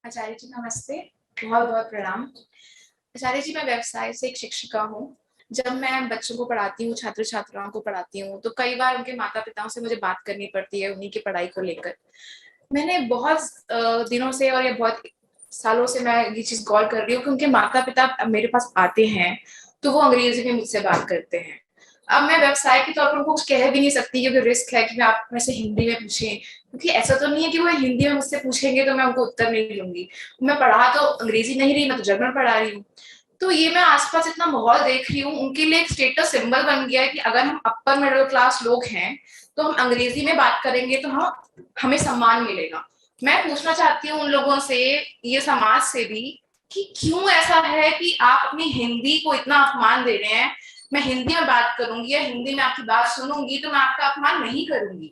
आचार्य जी नमस्ते, बहुत बहुत प्रणाम। आचार्य जी, मैं व्यवसाय से एक शिक्षिका हूँ। जब मैं बच्चों को पढ़ाती हूँ, छात्र छात्राओं को पढ़ाती हूँ, तो कई बार उनके माता पिताओं से मुझे बात करनी पड़ती है उन्हीं की पढ़ाई को लेकर। मैंने बहुत दिनों से और ये बहुत सालों से मैं ये चीज गौर कर रही हूँ कि उनके माता पिता मेरे पास आते हैं तो वो अंग्रेजी में मुझसे बात करते हैं। अब मैं व्यवसाय के तौर पर उनको कुछ कह भी नहीं सकती क्योंकि रिस्क है कि मैं आप में से हिंदी में पूछें, क्योंकि ऐसा तो नहीं है कि वो हिंदी में मुझसे पूछेंगे तो मैं उनको उत्तर नहीं दूंगी। मैं पढ़ा तो अंग्रेजी नहीं रही, मैं तो जर्मन पढ़ा रही हूँ। तो ये मैं आसपास इतना माहौल देख रही हूँ, उनके लिए एक स्टेटस सिंबल बन गया है कि अगर हम अपर मिडिल क्लास लोग हैं तो हम अंग्रेजी में बात करेंगे तो हमें सम्मान मिलेगा। मैं पूछना चाहती हूँ उन लोगों से, ये समाज से भी, कि क्यों ऐसा है कि आप अपनी हिंदी को इतना अपमान दे रहे हैं। मैं हिंदी में बात करूंगी या हिंदी में आपकी बात सुनूंगी तो मैं आपका अपमान नहीं करूंगी।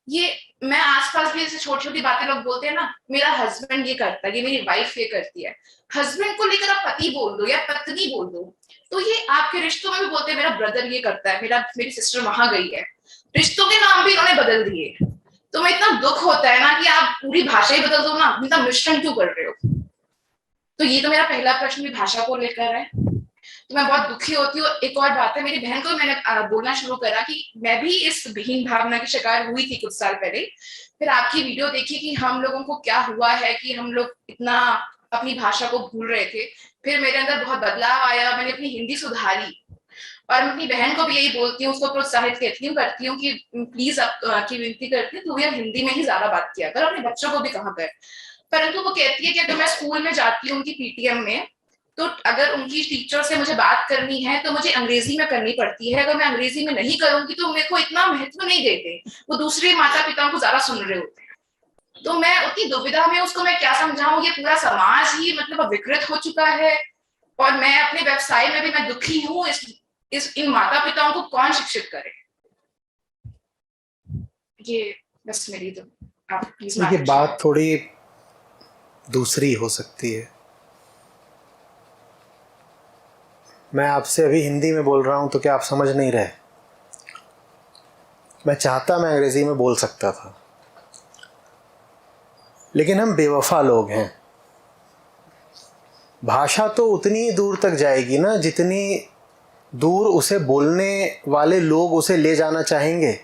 ये मैं आसपास भी ऐसे छोटी छोटी बातें लोग बोलते हैं ना, मेरा हस्बैंड ये करता है, ये मेरी वाइफ ये करती है। हस्बैंड को लेकर आप पति बोल दो या पत्नी बोल दो, तो ये आपके रिश्तों में भी बोलते हैं मेरा ब्रदर ये करता है, मेरी सिस्टर वहां गई है। रिश्तों के नाम भी इन्होंने बदल दिए। तो मैं इतना दुख होता है ना कि आप पूरी भाषा ही बदल दो ना, इतना मिश्रण क्यों कर रहे हो। तो ये तो मेरा पहला प्रश्न भी भाषा को लेकर है, तो मैं बहुत दुखी होती हूँ। एक और बात है, मेरी बहन को मैंने बोलना शुरू करा कि मैं भी इस हीन भावना की शिकार हुई थी कुछ साल पहले। फिर आपकी वीडियो देखी कि हम लोगों को क्या हुआ है कि हम लोग इतना अपनी भाषा को भूल रहे थे। फिर मेरे अंदर बहुत बदलाव आया, मैंने अपनी हिंदी सुधारी। और मैं अपनी बहन को भी यही बोलती हूँ, उसको प्रोत्साहित करती हूँ कि प्लीज आपकी विनती करती हूँ, तू यार हिंदी में ही ज्यादा बात किया कर, अपने बच्चों को भी कहा कर। परंतु वो कहती है कि अगर मैं स्कूल में जाती हूँ उनकी पीटीएम में, तो अगर उनकी टीचर से मुझे बात करनी है तो मुझे अंग्रेजी में करनी पड़ती है। अगर मैं अंग्रेजी में नहीं करूंगी तो मेरे को इतना महत्व नहीं देते, वो दूसरे माता पिताओं को ज्यादा सुन रहे होते हैं। तो मैं उतनी दुविधा में, उसको मैं क्या समझाऊं, ये पूरा समाज ही मतलब विकृत हो चुका है। और मैं अपने व्यवसाय में भी मैं दुखी हूँ। इस इन माता पिताओं को कौन शिक्षित करे। ये बस मेरी, तो आप प्लीज देखिए, मार्गदर्शन बात करें। थोड़ी दूसरी हो सकती है। मैं आपसे अभी हिंदी में बोल रहा हूँ तो क्या आप समझ नहीं रहे? मैं चाहता मैं अंग्रेज़ी में बोल सकता था, लेकिन हम बेवफा लोग हैं। भाषा तो उतनी ही दूर तक जाएगी ना जितनी दूर उसे बोलने वाले लोग उसे ले जाना चाहेंगे।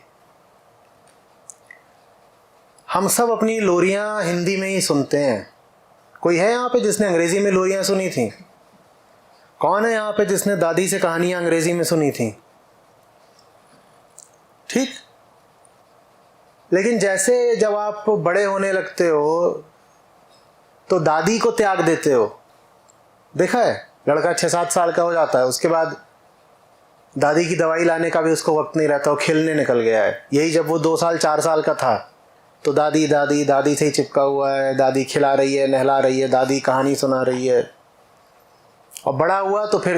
हम सब अपनी लोरियां हिंदी में ही सुनते हैं। कोई है यहाँ पे जिसने अंग्रेज़ी में लोरियां सुनी थी? कौन है यहाँ पे जिसने दादी से कहानियाँ अंग्रेज़ी में सुनी थी? ठीक। लेकिन जैसे जब आप बड़े होने लगते हो तो दादी को त्याग देते हो। देखा है, लड़का 6-7 साल का हो जाता है, उसके बाद दादी की दवाई लाने का भी उसको वक्त नहीं रहता, वो खेलने निकल गया है। यही जब वो 2 साल 4 साल का था तो दादी दादी दादी से ही चिपका हुआ है। दादी खिला रही है, नहला रही है, दादी कहानी सुना रही है। और बड़ा हुआ तो फिर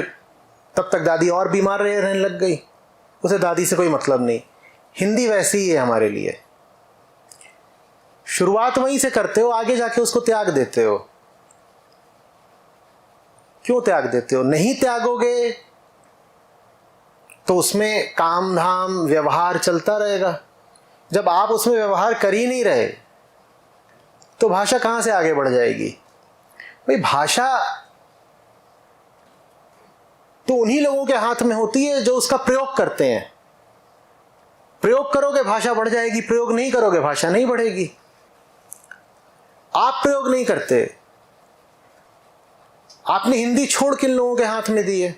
तब तक दादी और बीमार रहने लग गई, उसे दादी से कोई मतलब नहीं। हिंदी वैसी ही है हमारे लिए। शुरुआत वहीं से करते हो, आगे जाके उसको त्याग देते हो। क्यों त्याग देते हो? नहीं त्यागोगे तो उसमें काम धाम व्यवहार चलता रहेगा। जब आप उसमें व्यवहार कर ही नहीं रहे तो भाषा कहां से आगे बढ़ जाएगी? भाई, भाषा तो उन्हीं लोगों के हाथ में होती है जो उसका प्रयोग करते हैं। प्रयोग करोगे भाषा बढ़ जाएगी, प्रयोग नहीं करोगे भाषा नहीं बढ़ेगी। आप प्रयोग नहीं करते, आपने हिंदी छोड़ किन लोगों के हाथ में दी है?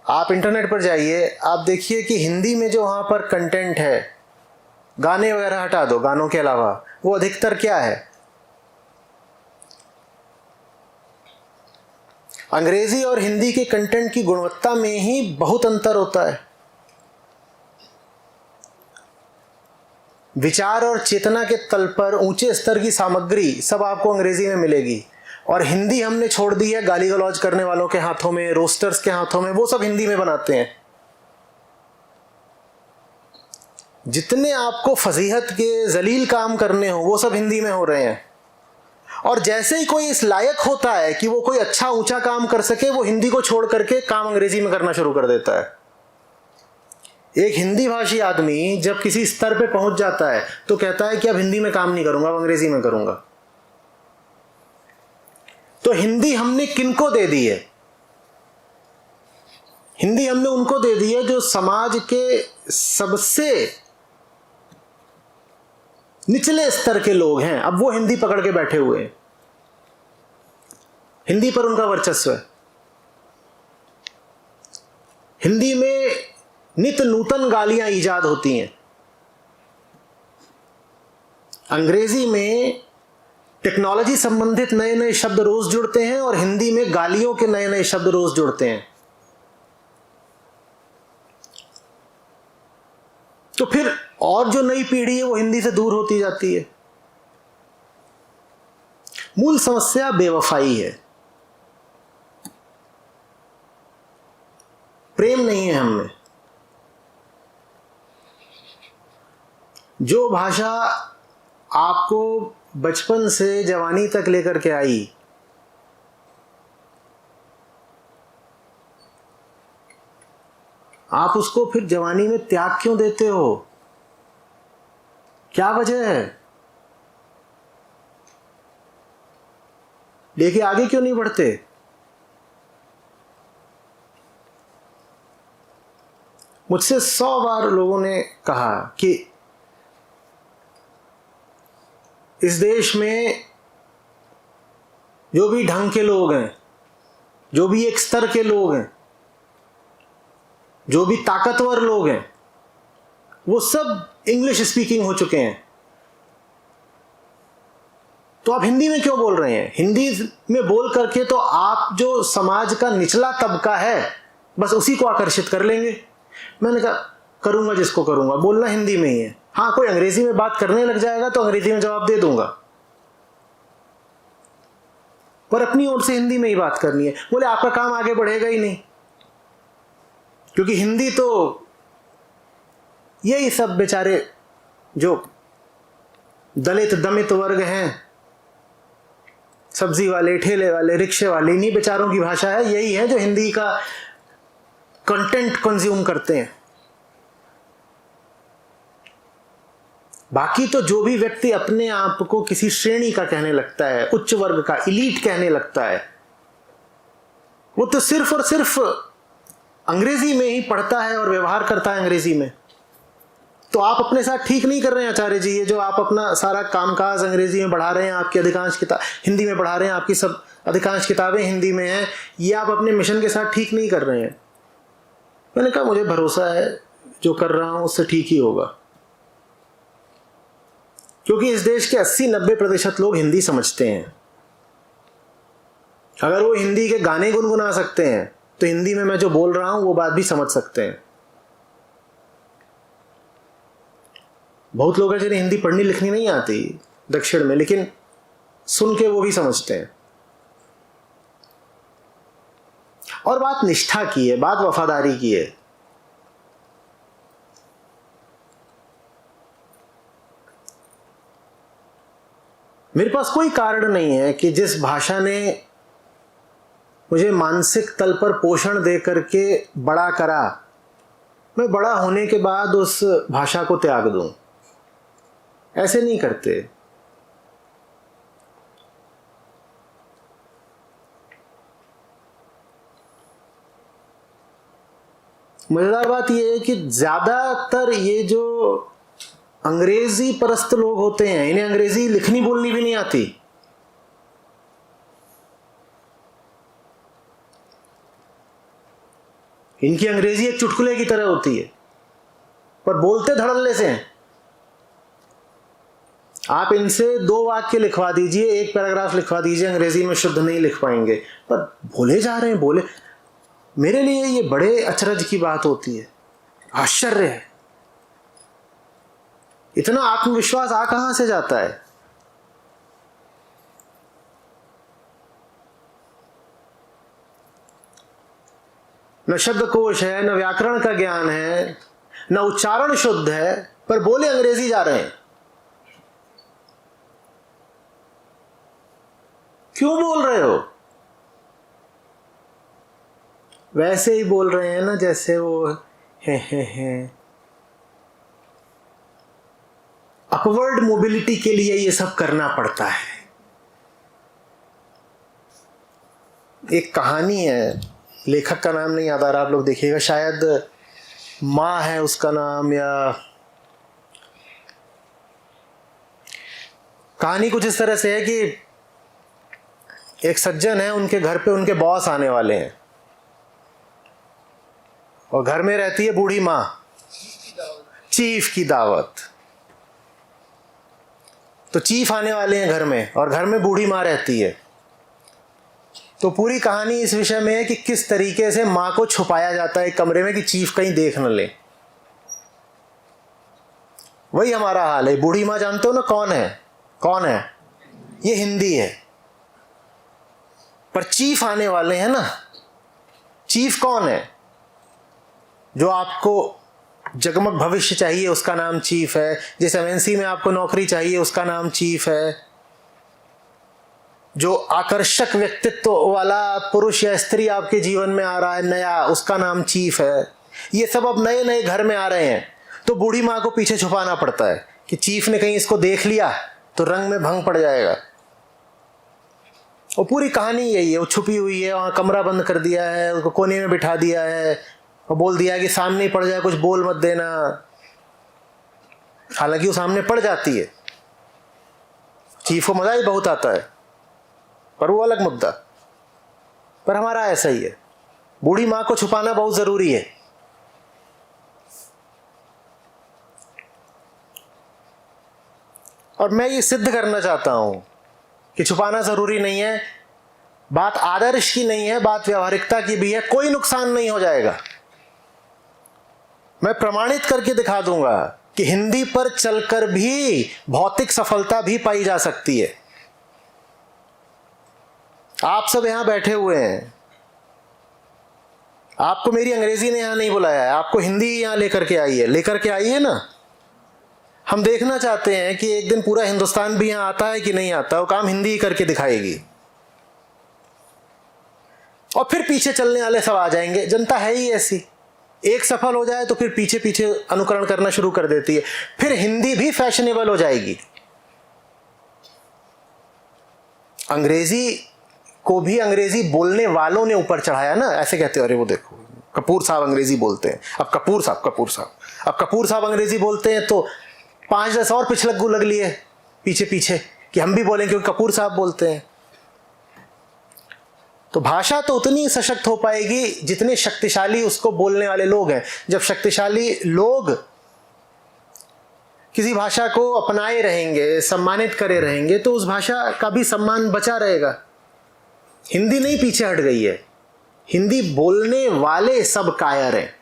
आप इंटरनेट पर जाइए, आप देखिए कि हिंदी में जो वहां पर कंटेंट है, गाने वगैरह हटा दो, गानों के अलावा वो अधिकतर क्या है? अंग्रेजी और हिंदी के कंटेंट की गुणवत्ता में ही बहुत अंतर होता है। विचार और चेतना के तल पर ऊंचे स्तर की सामग्री सब आपको अंग्रेजी में मिलेगी, और हिंदी हमने छोड़ दी है गाली गलौज करने वालों के हाथों में, रोस्टर्स के हाथों में। वो सब हिंदी में बनाते हैं। जितने आपको फजीहत के जलील काम करने हो वो सब हिंदी में हो रहे हैं। और जैसे ही कोई इस लायक होता है कि वो कोई अच्छा ऊंचा काम कर सके, वो हिंदी को छोड़ करके काम अंग्रेजी में करना शुरू कर देता है। एक हिंदी भाषी आदमी जब किसी स्तर पे पहुंच जाता है तो कहता है कि अब हिंदी में काम नहीं करूंगा, अब अंग्रेजी में करूंगा। तो हिंदी हमने किनको दे दी है? हिंदी हमने उनको दे दी है जो समाज के सबसे निचले स्तर के लोग हैं। अब वो हिंदी पकड़ के बैठे हुए हैं, हिंदी पर उनका वर्चस्व है। हिंदी में नित नूतन गालियां ईजाद होती हैं। अंग्रेजी में टेक्नोलॉजी संबंधित नए नए शब्द रोज जुड़ते हैं और हिंदी में गालियों के नए नए शब्द रोज जुड़ते हैं। तो फिर और जो नई पीढ़ी है वो हिंदी से दूर होती जाती है। मूल समस्या बेवफाई है, प्रेम नहीं है हम में। जो भाषा आपको बचपन से जवानी तक लेकर के आई, आप उसको फिर जवानी में त्याग क्यों देते हो? क्या वजह है? लेके आगे क्यों नहीं बढ़ते? मुझसे 100 बार लोगों ने कहा कि इस देश में जो भी ढंग के लोग हैं, जो भी एक स्तर के लोग हैं, जो भी ताकतवर लोग हैं, वो सब इंग्लिश स्पीकिंग हो चुके हैं। तो आप हिंदी में क्यों बोल रहे हैं? हिंदी में बोल करके तो आप जो समाज का निचला तबका है बस उसी को आकर्षित कर लेंगे। मैंने कहा करूंगा जिसको करूंगा, बोलना हिंदी में ही है। हाँ, कोई अंग्रेजी में बात करने लग जाएगा तो अंग्रेजी में जवाब दे दूंगा, पर अपनी ओर से हिंदी में ही बात करनी है। बोले आपका काम आगे बढ़ेगा ही नहीं, क्योंकि हिंदी तो यही सब बेचारे जो दलित दमित वर्ग हैं, सब्जी वाले, ठेले वाले, रिक्शे वाले, इन्हीं बेचारों की भाषा है, यही है जो हिंदी का कंटेंट कंज्यूम करते हैं। बाकी तो जो भी व्यक्ति अपने आप को किसी श्रेणी का कहने लगता है, उच्च वर्ग का, इलीट कहने लगता है, वो तो सिर्फ और सिर्फ अंग्रेजी में ही पढ़ता है और व्यवहार करता है अंग्रेजी में। तो आप अपने साथ ठीक नहीं कर रहे हैं आचार्य जी। ये जो आप अपना सारा कामकाज अंग्रेजी में बढ़ा रहे हैं, आपकी अधिकांश किताब हिंदी में पढ़ा रहे हैं, आपकी सब अधिकांश किताबें हिंदी में हैं, ये आप अपने मिशन के साथ ठीक नहीं कर रहे हैं। मैंने कहा मुझे भरोसा है जो कर रहा हूं उससे ठीक ही होगा, क्योंकि इस देश के 80-90% लोग हिंदी समझते हैं। अगर वो हिंदी के गाने गुनगुना सकते हैं तो हिंदी में मैं जो बोल रहा हूं वो बात भी समझ सकते हैं। बहुत लोग हैं जिन्हें हिंदी पढ़नी लिखनी नहीं आती दक्षिण में, लेकिन सुन के वो भी समझते हैं। और बात निष्ठा की है, बात वफादारी की है। मेरे पास कोई कारण नहीं है कि जिस भाषा ने मुझे मानसिक तल पर पोषण दे करके बड़ा करा, मैं बड़ा होने के बाद उस भाषा को त्याग दूं। ऐसे नहीं करते। मजेदार बात यह है कि ज्यादातर ये जो अंग्रेजी परस्त लोग होते हैं, इन्हें अंग्रेजी लिखनी बोलनी भी नहीं आती। इनकी अंग्रेजी एक चुटकुले की तरह होती है, पर बोलते धड़ल्ले से हैं। आप इनसे 2 वाक्य लिखवा दीजिए, 1 पैराग्राफ लिखवा दीजिए, अंग्रेजी में शुद्ध नहीं लिख पाएंगे, पर बोले जा रहे हैं, बोले। मेरे लिए ये बड़े अचरज की बात होती है, आश्चर्य है। इतना आत्मविश्वास आ कहां से जाता है? न शब्दकोश है, न व्याकरण का ज्ञान है, न उच्चारण शुद्ध है, पर बोले अंग्रेजी जा रहे हैं। क्यों बोल रहे हो? वैसे ही बोल रहे हैं ना जैसे वो है अपवर्ड मोबिलिटी के लिए ये सब करना पड़ता है। एक कहानी है, लेखक का नाम नहीं याद आ रहा, आप लोग देखिएगा, शायद माँ है उसका नाम, या कहानी कुछ इस तरह से है कि एक सज्जन है, उनके घर पे उनके बॉस आने वाले हैं और घर में रहती है बूढ़ी माँ, चीफ की दावत। तो चीफ आने वाले हैं घर में और घर में बूढ़ी माँ रहती है। तो पूरी कहानी इस विषय में है कि किस तरीके से माँ को छुपाया जाता है एक कमरे में कि चीफ कहीं देख न ले। वही हमारा हाल है। बूढ़ी माँ जानते हो ना कौन है? कौन है? ये हिंदी है। पर चीफ आने वाले हैं ना। चीफ कौन है? जो आपको जगमग भविष्य चाहिए उसका नाम चीफ है। जिस एमएनसी में आपको नौकरी चाहिए उसका नाम चीफ है। जो आकर्षक व्यक्तित्व वाला पुरुष या स्त्री आपके जीवन में आ रहा है नया, उसका नाम चीफ है। ये सब अब नए नए घर में आ रहे हैं, तो बूढ़ी माँ को पीछे छुपाना पड़ता है कि चीफ ने कहीं इसको देख लिया तो रंग में भंग पड़ जाएगा। और पूरी कहानी यही है, वो छुपी हुई है, वहाँ कमरा बंद कर दिया है, उसको कोने में बिठा दिया है और बोल दिया है कि सामने ही पड़ जाए, कुछ बोल मत देना। हालांकि वो सामने पड़ जाती है। चीफ को मजा ही बहुत आता है, पर वो अलग मुद्दा। पर हमारा ऐसा ही है, बूढ़ी माँ को छुपाना बहुत जरूरी है। और मैं ये सिद्ध करना चाहता हूं कि छुपाना जरूरी नहीं है। बात आदर्श की नहीं है, बात व्यवहारिकता की भी है। कोई नुकसान नहीं हो जाएगा। मैं प्रमाणित करके दिखा दूंगा कि हिंदी पर चलकर भी भौतिक सफलता भी पाई जा सकती है। आप सब यहां बैठे हुए हैं, आपको मेरी अंग्रेजी ने यहां नहीं बुलाया है, आपको हिंदी यहां लेकर के आई है। लेकर के आई है ना। हम देखना चाहते हैं कि एक दिन पूरा हिंदुस्तान भी यहां आता है कि नहीं आता। वो काम हिंदी ही करके दिखाएगी और फिर पीछे चलने वाले सब आ जाएंगे। जनता है ही ऐसी, एक सफल हो जाए तो फिर पीछे पीछे अनुकरण करना शुरू कर देती है। फिर हिंदी भी फैशनेबल हो जाएगी। अंग्रेजी को भी अंग्रेजी बोलने वालों ने ऊपर चढ़ाया ना। ऐसे कहते हो, अरे वो देखो कपूर साहब अंग्रेजी बोलते हैं। अब कपूर साहब अंग्रेजी बोलते हैं तो 5-10 और पिछलग्गू लग लिए पीछे पीछे कि हम भी बोलें क्योंकि कपूर साहब बोलते हैं। तो भाषा तो उतनी सशक्त हो पाएगी जितने शक्तिशाली उसको बोलने वाले लोग हैं। जब शक्तिशाली लोग किसी भाषा को अपनाए रहेंगे, सम्मानित करे रहेंगे, तो उस भाषा का भी सम्मान बचा रहेगा। हिंदी नहीं पीछे हट गई है, हिंदी बोलने वाले सब कायर हैं।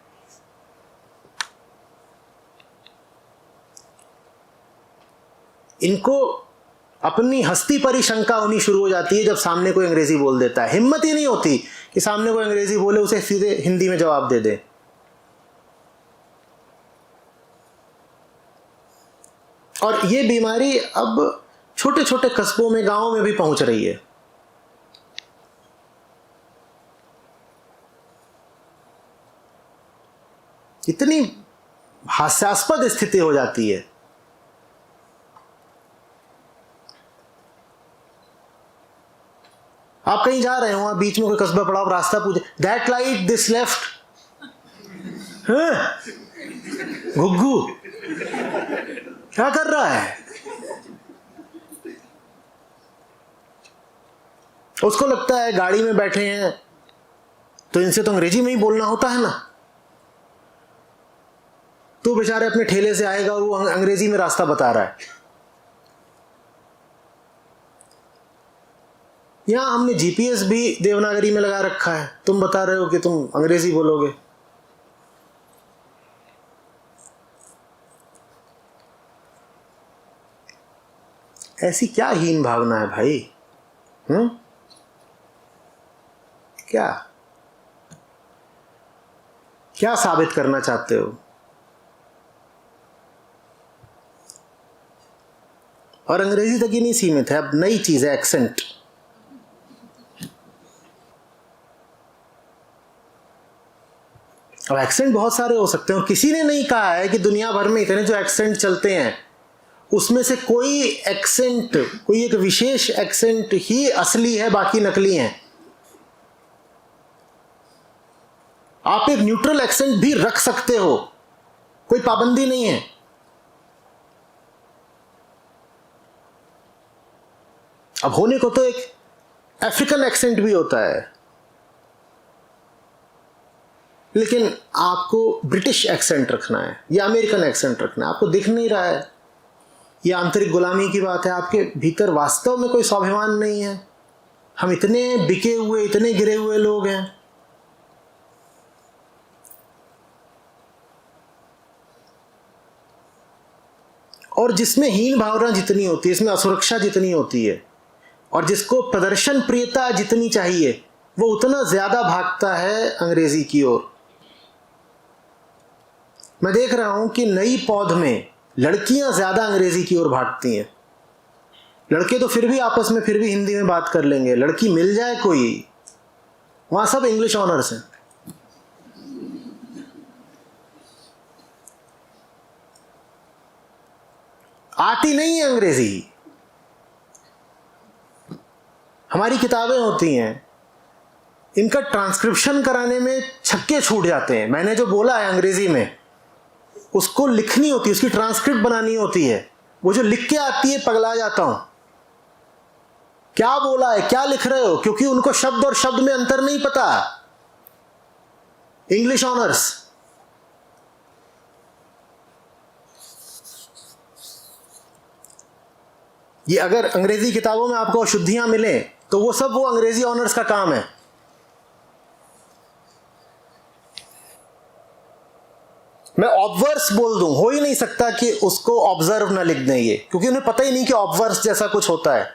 इनको अपनी हस्ती पर ही शंका होनी शुरू हो जाती है जब सामने कोई अंग्रेजी बोल देता है। हिम्मत ही नहीं होती कि सामने कोई अंग्रेजी बोले उसे सीधे हिंदी में जवाब दे दे। और ये बीमारी अब छोटे छोटे कस्बों में, गांवों में भी पहुंच रही है। इतनी हास्यास्पद स्थिति हो जाती है। आप कहीं जा रहे हो, बीच में कोई कस्बा पड़ा हो, रास्ता पूछे, दैट लाइट दिस लेफ्ट, घुग्गू क्या कर रहा है? उसको लगता है गाड़ी में बैठे हैं तो इनसे तो अंग्रेजी में ही बोलना होता है ना। तो बेचारे अपने ठेले से आएगा और वो अंग्रेजी में रास्ता बता रहा है। यहां हमने जीपीएस भी देवनागरी में लगा रखा है, तुम बता रहे हो कि तुम अंग्रेजी बोलोगे। ऐसी क्या हीन भावना है भाई? क्या क्या साबित करना चाहते हो? और अंग्रेजी तक ही नहीं सीमित है, अब नई चीज है एक्सेंट। अब एक्सेंट बहुत सारे हो सकते हैं और किसी ने नहीं कहा है कि दुनिया भर में इतने जो एक्सेंट चलते हैं उसमें से कोई एक्सेंट, कोई एक विशेष एक्सेंट ही असली है, बाकी नकली हैं। आप एक न्यूट्रल एक्सेंट भी रख सकते हो, कोई पाबंदी नहीं है। अब होने को तो एक अफ्रीकन एक्सेंट भी होता है, लेकिन आपको ब्रिटिश एक्सेंट रखना है या अमेरिकन एक्सेंट रखना है। आपको दिख नहीं रहा है, ये आंतरिक गुलामी की बात है। आपके भीतर वास्तव में कोई स्वाभिमान नहीं है। हम इतने बिके हुए, इतने गिरे हुए लोग हैं। और जिसमें हीन भावना जितनी होती है, इसमें असुरक्षा जितनी होती है, और जिसको प्रदर्शन प्रियता जितनी चाहिए, वो उतना ज्यादा भागता है अंग्रेजी की ओर। मैं देख रहा हूं कि नई पौध में लड़कियां ज्यादा अंग्रेजी की ओर भागती हैं। लड़के तो फिर भी आपस में फिर भी हिंदी में बात कर लेंगे, लड़की मिल जाए कोई, वहां सब इंग्लिश ऑनर्स हैं। आती नहीं है अंग्रेजी। हमारी किताबें होती हैं, इनका ट्रांसक्रिप्शन कराने में छक्के छूट जाते हैं। मैंने जो बोला है अंग्रेजी में, उसको लिखनी होती है, उसकी ट्रांसक्रिप्ट बनानी होती है। वो जो लिख के आती है, पगला जाता हूं। क्या बोला है, क्या लिख रहे हो, क्योंकि उनको शब्द और शब्द में अंतर नहीं पता। English honours. ये अगर अंग्रेजी किताबों में आपको अशुद्धियां मिले, तो वो सब वो अंग्रेजी ऑनर्स का काम है। मैं ऑब्वर्स बोल दूं, हो ही नहीं सकता कि उसको ऑब्जर्व ना लिख दें ये, क्योंकि उन्हें पता ही नहीं कि ऑब्वर्स जैसा कुछ होता है।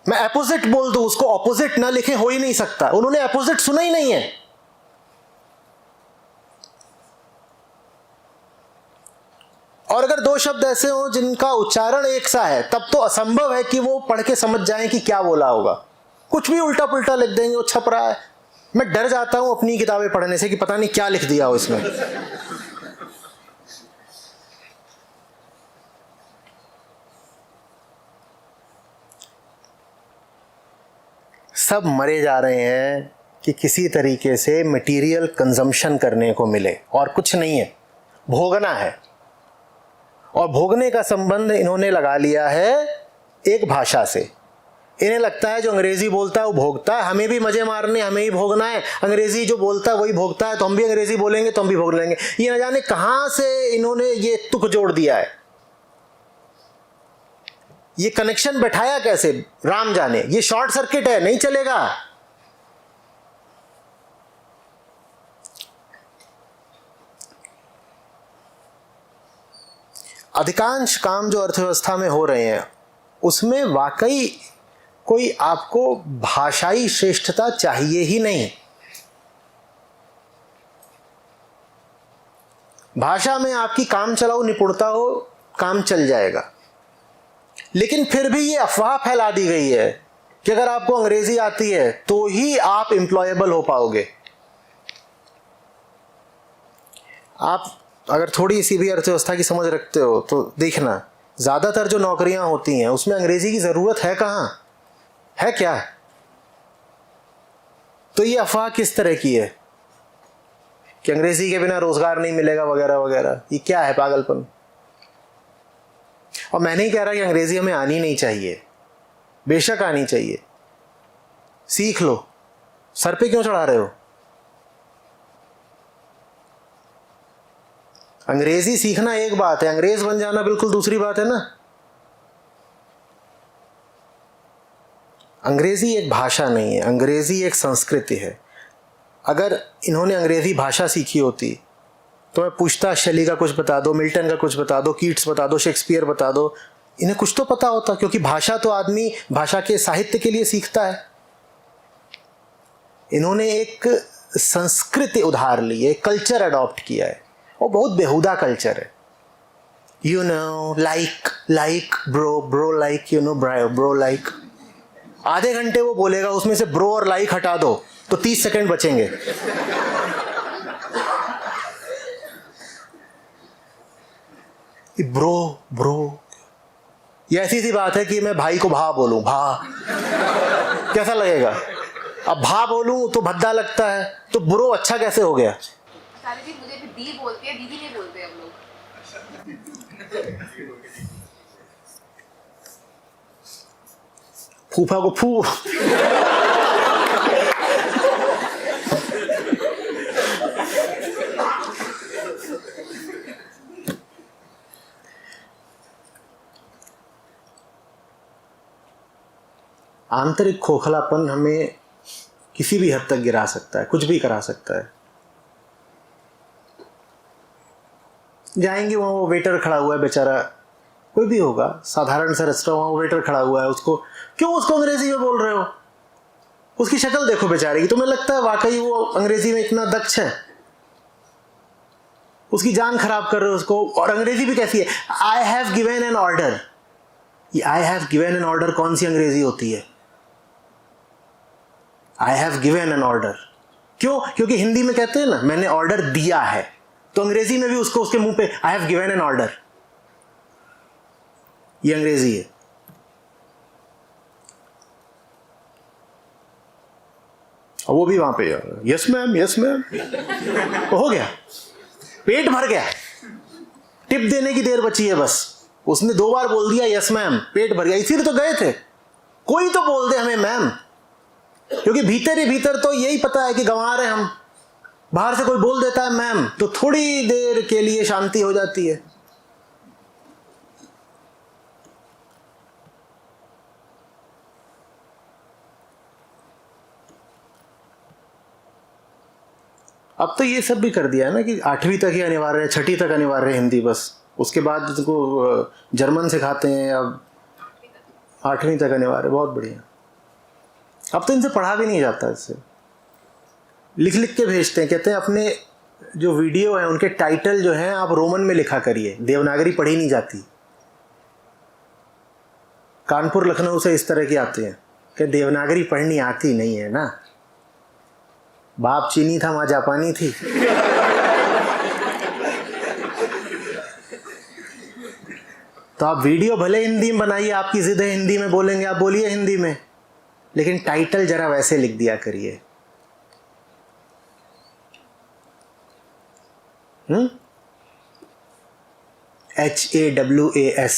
मैं अपोजिट बोल दूं, उसको ऑपोजिट ना लिखें, हो ही नहीं सकता। उन्होंने अपोजिट सुना ही नहीं है। और अगर दो शब्द ऐसे हो जिनका उच्चारण एक सा है, तब तो असंभव है कि वो पढ़ के समझ जाएं कि क्या बोला होगा। कुछ भी उल्टा पुल्टा लिख देंगे, वो छप रहा है। मैं डर जाता हूं अपनी किताबें पढ़ने से कि पता नहीं क्या लिख दिया हो इसमें। सब मरे जा रहे हैं कि किसी तरीके से मटेरियल कंजम्पशन करने को मिले, और कुछ नहीं है, भोगना है। और भोगने का संबंध इन्होंने लगा लिया है एक भाषा से। इन्हें लगता है जो अंग्रेजी बोलता है वो भोगता है, हमें भी मजे मारने, हमें ही भोगना है। अंग्रेजी जो बोलता है वही भोगता है, तो हम भी अंग्रेजी बोलेंगे तो हम भी भोग लेंगे। ये न जाने कहां से इन्होंने ये तुक जोड़ दिया है। ये कनेक्शन बैठाया कैसे, राम जाने। ये शॉर्ट सर्किट है, नहीं चलेगा। अधिकांश काम जो अर्थव्यवस्था में हो रहे हैं, उसमें वाकई कोई आपको भाषाई श्रेष्ठता चाहिए ही नहीं। भाषा में आपकी काम चलाऊ निपुणता हो, काम चल जाएगा। लेकिन फिर भी ये अफवाह फैला दी गई है कि अगर आपको अंग्रेजी आती है तो ही आप एम्प्लॉयबल हो पाओगे। आप अगर थोड़ी सी भी अर्थव्यवस्था की समझ रखते हो तो देखना, ज्यादातर जो नौकरियां होती हैं उसमें अंग्रेजी की जरूरत है कहां, है क्या? तो ये अफवाह किस तरह की है कि अंग्रेजी के बिना रोजगार नहीं मिलेगा वगैरह वगैरह? ये क्या है पागलपन? और मैं नहीं कह रहा कि अंग्रेजी हमें आनी नहीं चाहिए, बेशक आनी चाहिए, सीख लो। सर पे क्यों चढ़ा रहे हो? अंग्रेजी सीखना एक बात है, अंग्रेज बन जाना बिल्कुल दूसरी बात है ना। अंग्रेजी एक भाषा नहीं है, अंग्रेजी एक संस्कृति है। अगर इन्होंने अंग्रेजी भाषा सीखी होती तो मैं पूछता, शैली का कुछ बता दो, मिल्टन का कुछ बता दो, कीट्स बता दो, शेक्सपियर बता दो। इन्हें कुछ तो पता होता, क्योंकि भाषा तो आदमी भाषा के साहित्य के लिए सीखता है। इन्होंने एक संस्कृति उधार ली है, एक कल्चर अडॉप्ट किया है, और बहुत बेहुदा कल्चर है। You know, like bro like, you know bro like. आधे घंटे वो बोलेगा, उसमें से ब्रो और लाइक हटा दो तो 30 सेकंड बचेंगे। ब्रो ब्रो, ये ऐसी सी बात है कि मैं भाई को भा बोलूं, भा कैसा लगेगा? अब भा बोलूं तो भद्दा लगता है, तो ब्रो अच्छा कैसे हो गया? सारी चीज मुझे भी दी बोलती है, दीदी नहीं बोलते हम लोग। फूफा को फू। आंतरिक खोखलापन हमें किसी भी हद तक गिरा सकता है, कुछ भी करा सकता है। जाएंगे वहाँ, वो वेटर खड़ा हुआ है बेचारा, कोई भी होगा, साधारण सा रेस्टोरेंट, वहाँ वो वेटर खड़ा हुआ है, उसको क्यों उसको अंग्रेजी में बोल रहे हो? उसकी शक्ल देखो बेचारे की, तुम्हें लगता है वाकई वो अंग्रेजी में इतना दक्ष है? उसकी जान खराब कर रहे हो उसको। और अंग्रेजी भी कैसी है? I have given an order. ये I have given an order कौन सी अंग्रेजी होती है? I have given an order क्यों? क्योंकि हिंदी में कहते हैं ना मैंने ऑर्डर दिया है, तो अंग्रेजी में भी उसको उसके मुंह पे आई हैव गिवन एन ऑर्डर, ये अंग्रेजी है। और वो भी वहां पे यस मैम, यस मैम, हो गया, पेट भर गया, टिप देने की देर बची है बस। उसने 2 बार बोल दिया यस मैम, पेट भर गया। इसीलिए तो गए थे, कोई तो बोल दे हमें मैम, क्योंकि भीतर ही भीतर तो यही पता है कि गंवा रहे हम। बाहर से कोई बोल देता है मैम, तो थोड़ी देर के लिए शांति हो जाती है। अब तो ये सब भी कर दिया है ना कि 8वीं तक ही अनिवार्य है, 6ठी तक अनिवार्य है हिंदी बस, उसके बाद तुमको जर्मन सिखाते हैं, अब 8वीं तक अनिवार्य। बहुत बढ़िया। अब तो इनसे पढ़ा भी नहीं जाता, इससे लिख लिख के भेजते हैं, कहते हैं अपने जो वीडियो है उनके टाइटल जो हैं आप रोमन में लिखा करिए, देवनागरी पढ़ी नहीं जाती। कानपुर लखनऊ से इस तरह की आते हैं कि देवनागरी पढ़नी आती नहीं है ना, बाप चीनी था माँ जापानी थी। तो आप वीडियो भले हिंदी में बनाइए, आपकी जिद है हिंदी में बोलेंगे, आप बोलिए हिंदी में, लेकिन टाइटल जरा वैसे लिख दिया करिए। HAWAS।